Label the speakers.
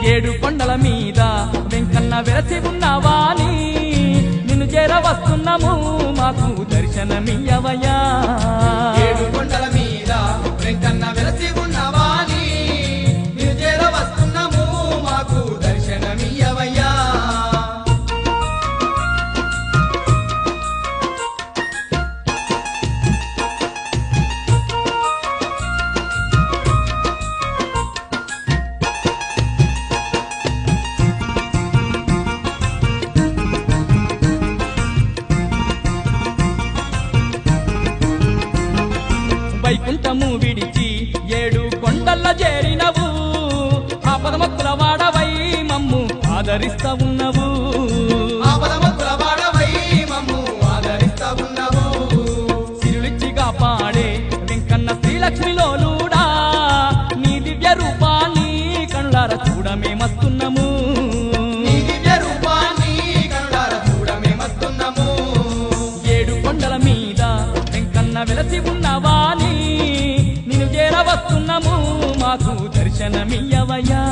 Speaker 1: ఏడు కొండల మీద వెంకన్న వెలసి ఉన్నవాని నిన్ను చేర వస్తున్నాము మాకు దర్శనమియ్యవయ్యా
Speaker 2: ఏడు కొండల మీద వెంకన్న వెలసి ఉన్నవాని నిన్ను చేర వస్తున్నాము మాకు దర్శనమియ్యవయ్యా
Speaker 1: వైకుంఠము విడిచి ఏడు కొండల్ల చేరినవు ఆపదమక్కుల వాడవై మమ్ము ఆదరిస్తా ఉన్నవు
Speaker 2: ఆపదమక్కుల వాడవై మమ్ము ఆదరిస్తా ఉన్నవు
Speaker 1: సిరులిచ్చిగా పాడే వెంకన్న శ్రీలక్ష్మిలోలుడా నీ దివ్య రూపాన్ని కళ్ళార చూడమేమస్తున్నాము
Speaker 2: నీ దివ్య రూపాన్ని కళ్ళార చూడమేమస్తున్నాము
Speaker 1: ఏడు కొండల మీద వెంకన్న వెలసి ఉన్నవాని నిన్ను చేరవస్తున్నాము మాకు దర్శనమియ్యవయ్యా